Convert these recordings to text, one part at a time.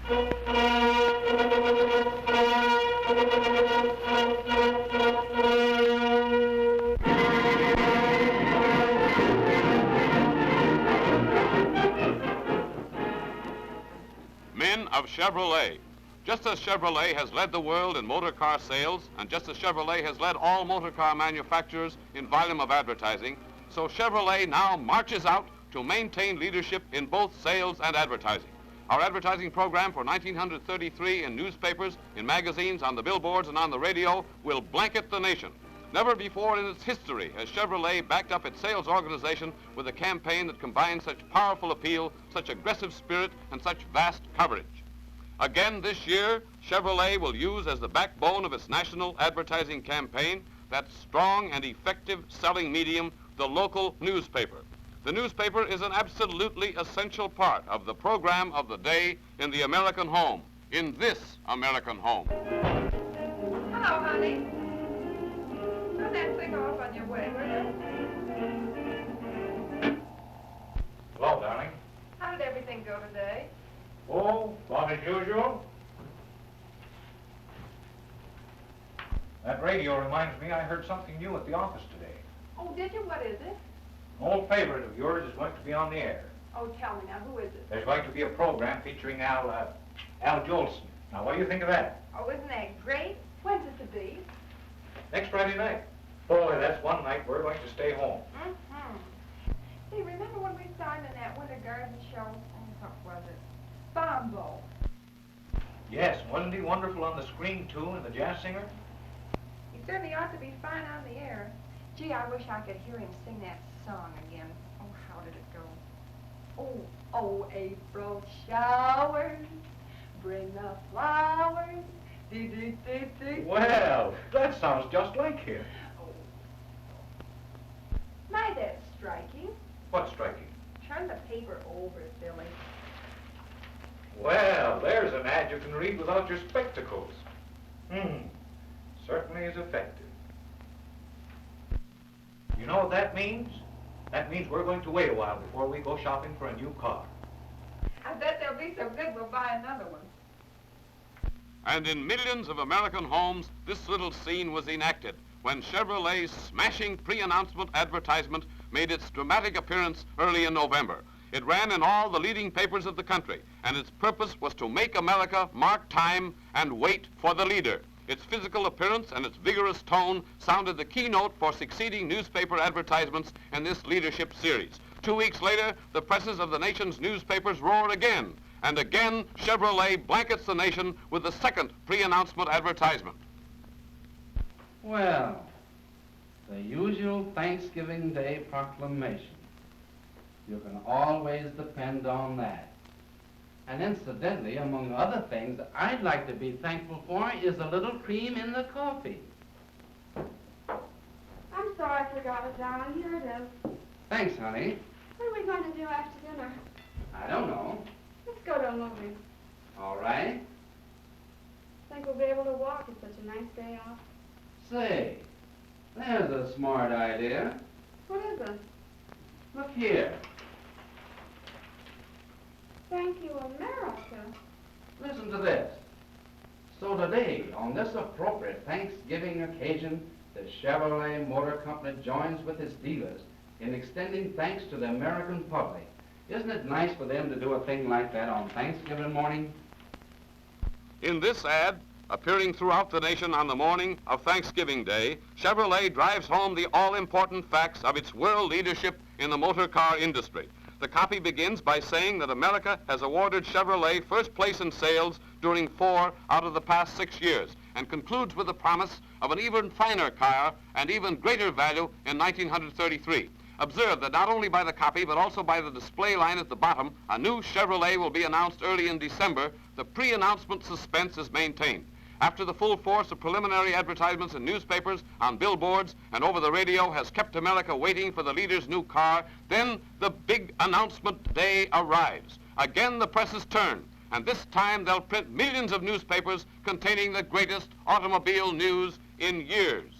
Men of Chevrolet. Just as Chevrolet has led the world in motor car sales, and just as Chevrolet has led all motor car manufacturers in volume of advertising, so Chevrolet now marches out to maintain leadership in both sales and advertising. Our advertising program for 1933 in newspapers, in magazines, on the billboards, and on the radio will blanket the nation. Never before in its history has Chevrolet backed up its sales organization with a campaign that combines such powerful appeal, such aggressive spirit, and such vast coverage. Again this year, Chevrolet will use as the backbone of its national advertising campaign that strong and effective selling medium, the local newspaper. The newspaper is an absolutely essential part of the program of the day in the American home, in this American home. Hello, honey. Turn that thing off on your way, will you? Hello, darling. How did everything go today? Oh, about as usual. That radio reminds me I heard something new at the office today. Oh, did you? What is it? An old favorite of yours is going to be on the air. Oh, tell me now, who is it? There's going to be a program featuring Al Jolson. Now, what do you think of that? Oh, isn't that great? When's it to be? Next Friday night. Boy, that's one night we're going to stay home. Mm-hmm. Hey, remember when we saw him in that Winter Garden show? Oh, what was it? Bombo. Yes, wasn't he wonderful on the screen, too, and the jazz singer? He certainly ought to be fine on the air. Gee, I wish I could hear him sing that song again. Oh, how did it go? Oh, April showers, bring the flowers. Dee-dee-dee-dee. Well, that sounds just like him. Oh. My, that's striking. What's striking? Turn the paper over, Billy. Well, there's an ad you can read without your spectacles. Certainly is effective. You know what that means? That means we're going to wait a while before we go shopping for a new car. I bet they'll be so good we'll buy another one. And in millions of American homes, this little scene was enacted when Chevrolet's smashing pre-announcement advertisement made its dramatic appearance early in November. It ran in all the leading papers of the country, and its purpose was to make America mark time and wait for the leader. Its physical appearance and its vigorous tone sounded the keynote for succeeding newspaper advertisements in this leadership series. 2 weeks later, the presses of the nation's newspapers roared again, and again Chevrolet blankets the nation with the second pre-announcement advertisement. Well, the usual Thanksgiving Day proclamation. You can always depend on that. And incidentally, among other things, I'd like to be thankful for is a little cream in the coffee. I'm sorry I forgot it, darling. Here it is. Thanks, honey. What are we going to do after dinner? I don't know. Let's go to a movie. All right. Think we'll be able to walk. It's such a nice day off. Say, there's a smart idea. What is it? Look here. Thank you, America. Listen to this. So today, on this appropriate Thanksgiving occasion, the Chevrolet Motor Company joins with its dealers in extending thanks to the American public. Isn't it nice for them to do a thing like that on Thanksgiving morning? In this ad, appearing throughout the nation on the morning of Thanksgiving Day, Chevrolet drives home the all-important facts of its world leadership in the motor car industry. The copy begins by saying that America has awarded Chevrolet first place in sales during 4 out of the past 6 years, and concludes with the promise of an even finer car and even greater value in 1933. Observe that not only by the copy, but also by the display line at the bottom, a new Chevrolet will be announced early in December. The pre-announcement suspense is maintained. After the full force of preliminary advertisements in newspapers, on billboards, and over the radio has kept America waiting for the leader's new car, then the big announcement day arrives. Again, the presses turn, and this time they'll print millions of newspapers containing the greatest automobile news in years.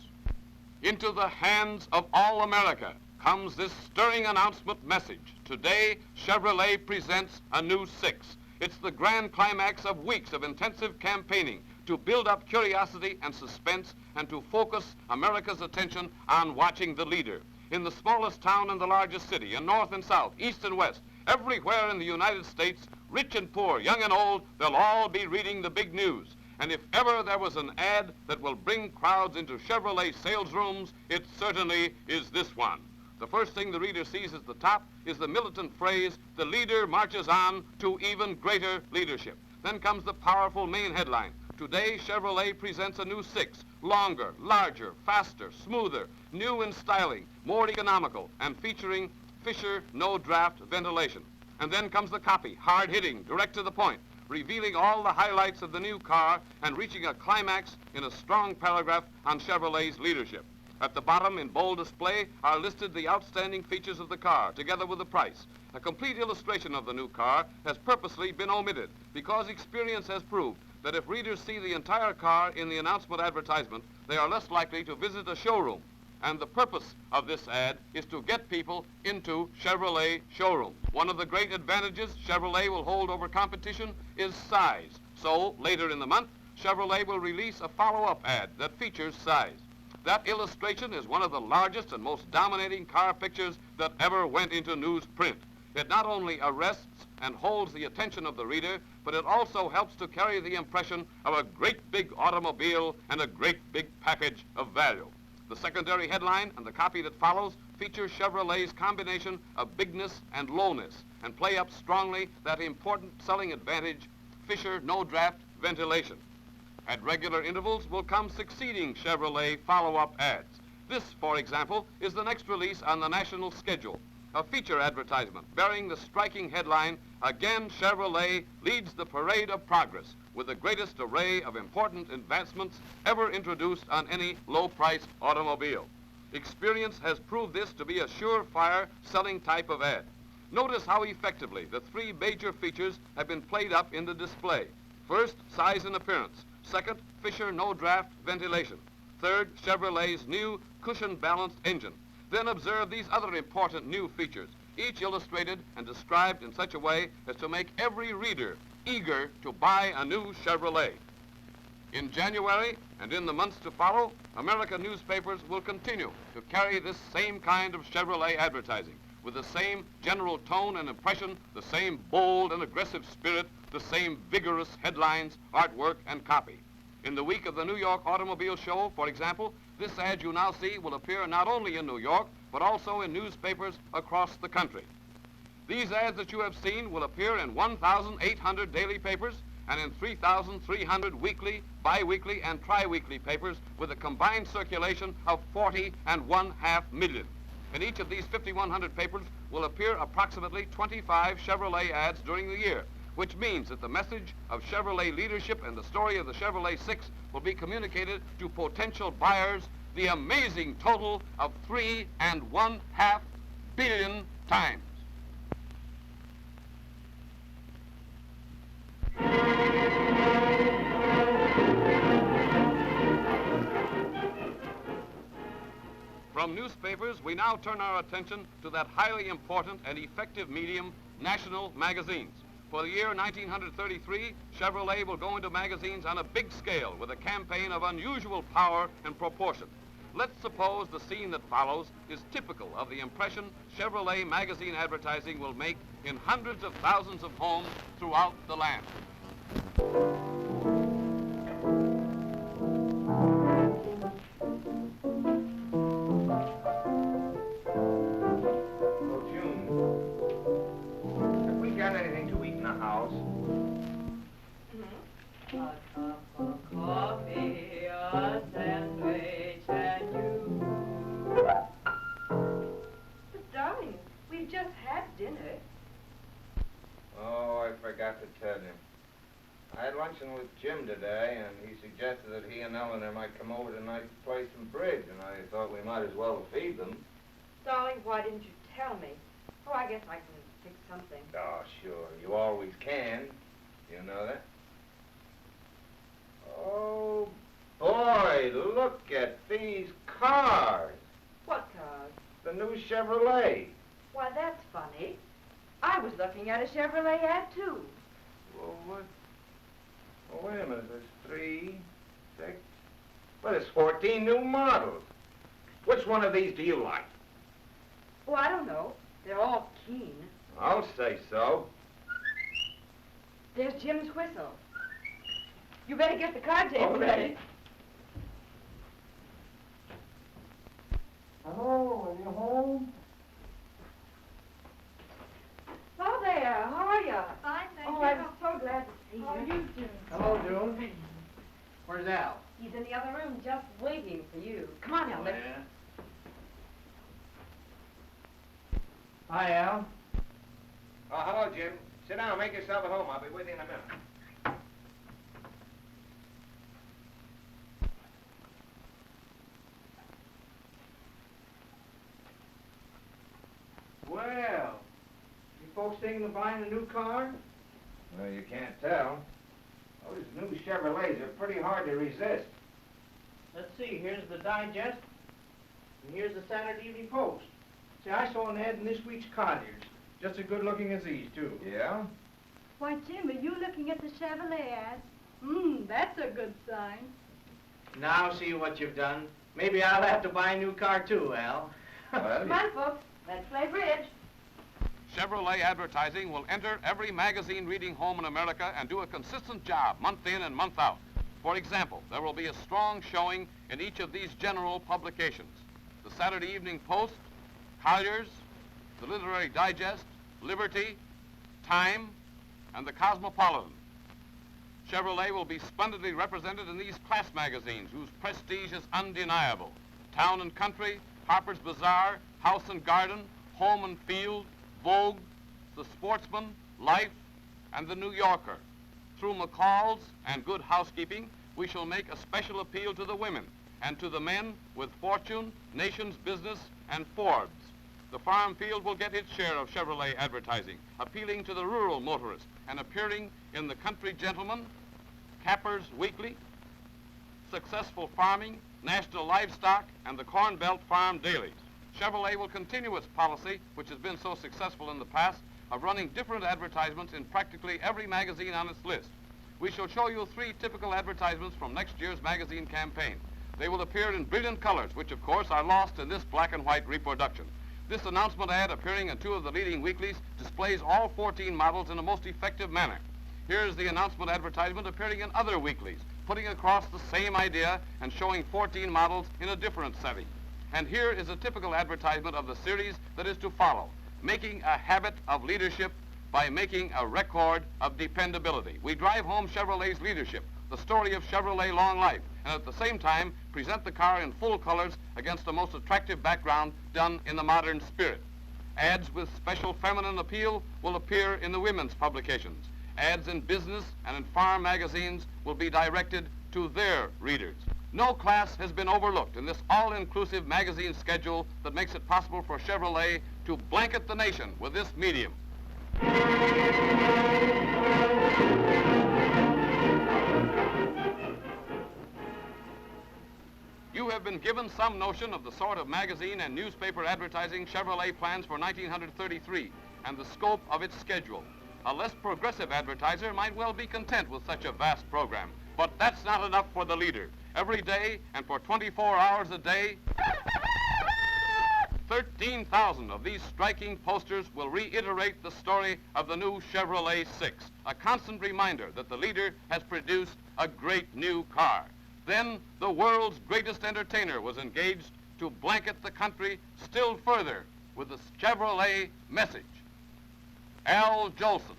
Into the hands of all America comes this stirring announcement message. Today, Chevrolet presents a new 6. It's the grand climax of weeks of intensive campaigning to build up curiosity and suspense and to focus America's attention on watching the leader. In the smallest town and the largest city, in north and south, east and west, everywhere in the United States, rich and poor, young and old, they'll all be reading the big news. And if ever there was an ad that will bring crowds into Chevrolet sales rooms, it certainly is this one. The first thing the reader sees at the top is the militant phrase, "The leader marches on to even greater leadership." Then comes the powerful main headline, "Today Chevrolet presents a new 6, longer, larger, faster, smoother, new in styling, more economical, and featuring Fisher no-draft ventilation." And then comes the copy, hard-hitting, direct to the point, revealing all the highlights of the new car and reaching a climax in a strong paragraph on Chevrolet's leadership. At the bottom, in bold display, are listed the outstanding features of the car, together with the price. A complete illustration of the new car has purposely been omitted because experience has proved that if readers see the entire car in the announcement advertisement, they are less likely to visit a showroom. And the purpose of this ad is to get people into Chevrolet showrooms. One of the great advantages Chevrolet will hold over competition is size. So, later in the month, Chevrolet will release a follow-up ad that features size. That illustration is one of the largest and most dominating car pictures that ever went into newsprint. It not only arrests and holds the attention of the reader, but it also helps to carry the impression of a great big automobile and a great big package of value. The secondary headline and the copy that follows feature Chevrolet's combination of bigness and lowness and play up strongly that important selling advantage, Fisher no-draft ventilation. At regular intervals will come succeeding Chevrolet follow-up ads. This, for example, is the next release on the national schedule, a feature advertisement bearing the striking headline, "Again Chevrolet leads the parade of progress with the greatest array of important advancements ever introduced on any low-priced automobile." Experience has proved this to be a surefire selling type of ad. Notice how effectively the 3 major features have been played up in the display. First, size and appearance. Second, Fisher no-draft ventilation. Third, Chevrolet's new cushion-balanced engine. Then observe these other important new features, each illustrated and described in such a way as to make every reader eager to buy a new Chevrolet. In January and in the months to follow, American newspapers will continue to carry this same kind of Chevrolet advertising, with the same general tone and impression, the same bold and aggressive spirit, the same vigorous headlines, artwork, and copy. In the week of the New York Automobile Show, for example, this ad you now see will appear not only in New York, but also in newspapers across the country. These ads that you have seen will appear in 1,800 daily papers and in 3,300 weekly, bi-weekly, and tri-weekly papers with a combined circulation of 40.5 million. In each of these 5,100 papers will appear approximately 25 Chevrolet ads during the year, which means that the message of Chevrolet leadership and the story of the Chevrolet 6 will be communicated to potential buyers the amazing total of 3.5 billion times. From newspapers, we now turn our attention to that highly important and effective medium, national magazines. For the year 1933, Chevrolet will go into magazines on a big scale with a campaign of unusual power and proportion. Let's suppose the scene that follows is typical of the impression Chevrolet magazine advertising will make in hundreds of thousands of homes throughout the land. A cup of coffee, a sandwich, and you. But darling, we've just had dinner. Oh, I forgot to tell you. I had luncheon with Jim today, and he suggested that he and Eleanor might come over tonight to play some bridge, and I thought we might as well feed them. Darling, why didn't you tell me? Oh, I guess I can fix something. Oh, sure. You always can. You know that? Oh, boy, look at these cars. What cars? The new Chevrolet. Why, that's funny. I was looking at a Chevrolet ad, too. Well, what? Well, wait a minute. There's 3, 6. Well, there's 14 new models. Which one of these do you like? Oh, I don't know. They're all keen. I'll say so. There's Jim's whistle. You better get the car tape Okay. ready. Hello, are you home? Hello there. How are you? Fine, thank Oh, you. I'm so glad to see you. How are you doing? Hello, June. Where's Al? He's in the other room just waiting for you. Come on, Elvis. Hi, Al. Oh, hello, Jim. Sit down. Make yourself at home. I'll be with you in a minute. Well, you folks thinking of buying a new car? Well, you can't tell. Those new Chevrolets are pretty hard to resist. Let's see, here's the Digest, and here's the Saturday Evening Post. See, I saw an ad in this week's Collier's. Just as good looking as these, too. Yeah? Why, Jim, are you looking at the Chevrolet ads? That's a good sign. Now see what you've done. Maybe I'll have to buy a new car, too, Al. Well, Come on, folks. Let's play bridge. Chevrolet advertising will enter every magazine reading home in America and do a consistent job month in and month out. For example, there will be a strong showing in each of these general publications: the Saturday Evening Post, Collier's, the Literary Digest, Liberty, Time, and the Cosmopolitan. Chevrolet will be splendidly represented in these class magazines whose prestige is undeniable: Town and Country, Harper's Bazaar, House and Garden, Home and Field, Vogue, The Sportsman, Life, and The New Yorker. Through McCall's and Good Housekeeping, we shall make a special appeal to the women and to the men with Fortune, Nation's Business, and Forbes. The farm field will get its share of Chevrolet advertising, appealing to the rural motorist and appearing in the Country Gentleman, Capper's Weekly, Successful Farming, National Livestock, and the Corn Belt Farm Dailies. Chevrolet will continue its policy, which has been so successful in the past, of running different advertisements in practically every magazine on its list. We shall show you 3 typical advertisements from next year's magazine campaign. They will appear in brilliant colors, which of course are lost in this black and white reproduction. This announcement ad, appearing in 2 of the leading weeklies, displays all 14 models in a most effective manner. Here's the announcement advertisement appearing in other weeklies, putting across the same idea and showing 14 models in a different setting. And here is a typical advertisement of the series that is to follow: making a habit of leadership by making a record of dependability. We drive home Chevrolet's leadership, the story of Chevrolet long life, and at the same time present the car in full colors against a most attractive background done in the modern spirit. Ads with special feminine appeal will appear in the women's publications. Ads in business and in farm magazines will be directed to their readers. No class has been overlooked in this all-inclusive magazine schedule that makes it possible for Chevrolet to blanket the nation with this medium. You have been given some notion of the sort of magazine and newspaper advertising Chevrolet plans for 1933 and the scope of its schedule. A less progressive advertiser might well be content with such a vast program, but that's not enough for the leader. Every day and for 24 hours a day, 13,000 of these striking posters will reiterate the story of the new Chevrolet 6, a constant reminder that the leader has produced a great new car. Then the world's greatest entertainer was engaged to blanket the country still further with the Chevrolet message. Al Jolson.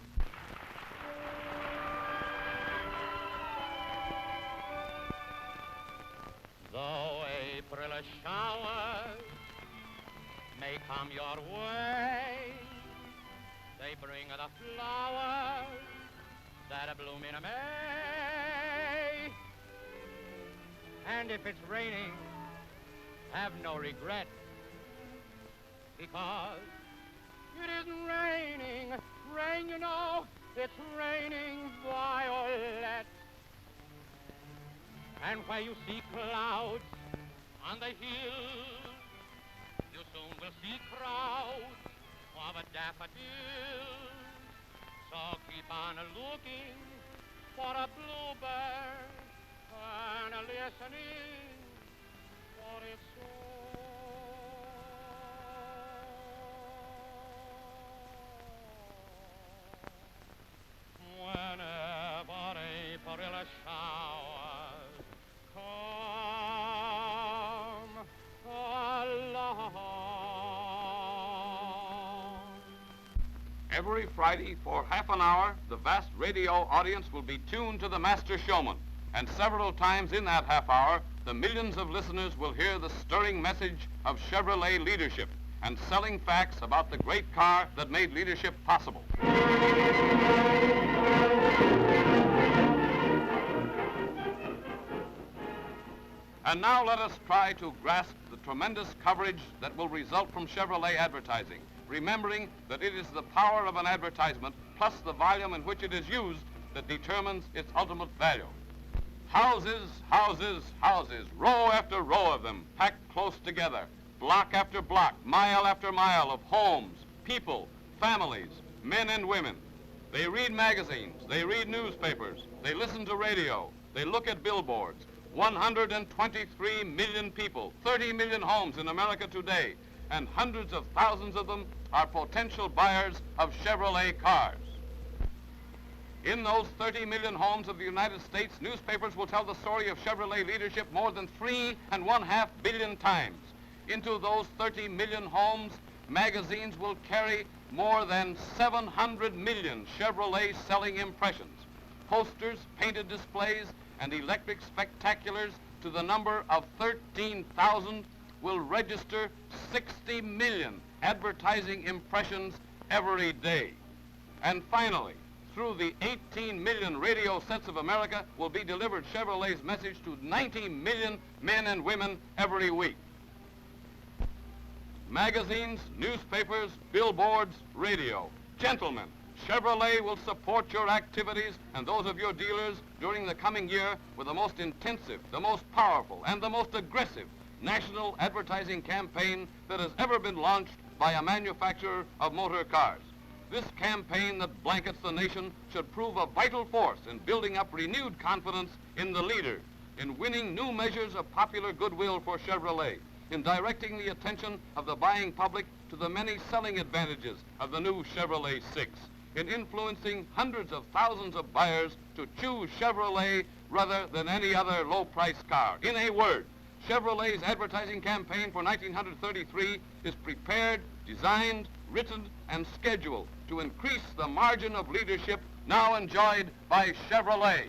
Though April showers may come your way, they bring the flowers that bloom in May. And if it's raining, have no regret, because it isn't raining rain, you know, it's raining violets. And where you see clouds on the hills, you soon will see crowds of daffodils. So keep on looking for a bluebird and listening for its song. Whenever April showers come along. Every Friday, for half an hour, the vast radio audience will be tuned to the Master Showman. And several times in that half hour, the millions of listeners will hear the stirring message of Chevrolet leadership and selling facts about the great car that made leadership possible. And now let us try to grasp the tremendous coverage that will result from Chevrolet advertising, remembering that it is the power of an advertisement plus the volume in which it is used that determines its ultimate value. Houses, houses, houses, row after row of them, packed close together, block after block, mile after mile of homes, people, families, men and women. They read magazines, they read newspapers, they listen to radio, they look at billboards. 123 million people, 30 million homes in America today, and hundreds of thousands of them are potential buyers of Chevrolet cars. In those 30 million homes of the United States, newspapers will tell the story of Chevrolet leadership more than 3.5 billion times. Into those 30 million homes, magazines will carry more than 700 million Chevrolet selling impressions. Posters, painted displays, and electric spectaculars to the number of 13,000 will register 60 million advertising impressions every day. And finally, through the 18 million radio sets of America will be delivered Chevrolet's message to 90 million men and women every week. Magazines, newspapers, billboards, radio. Gentlemen, Chevrolet will support your activities and those of your dealers during the coming year with the most intensive, the most powerful, and the most aggressive national advertising campaign that has ever been launched by a manufacturer of motor cars. This campaign that blankets the nation should prove a vital force in building up renewed confidence in the leader, in winning new measures of popular goodwill for Chevrolet, in directing the attention of the buying public to the many selling advantages of the new Chevrolet 6, in influencing hundreds of thousands of buyers to choose Chevrolet rather than any other low-priced car. In a word, Chevrolet's advertising campaign for 1933 is prepared, designed, written, and scheduled to increase the margin of leadership now enjoyed by Chevrolet.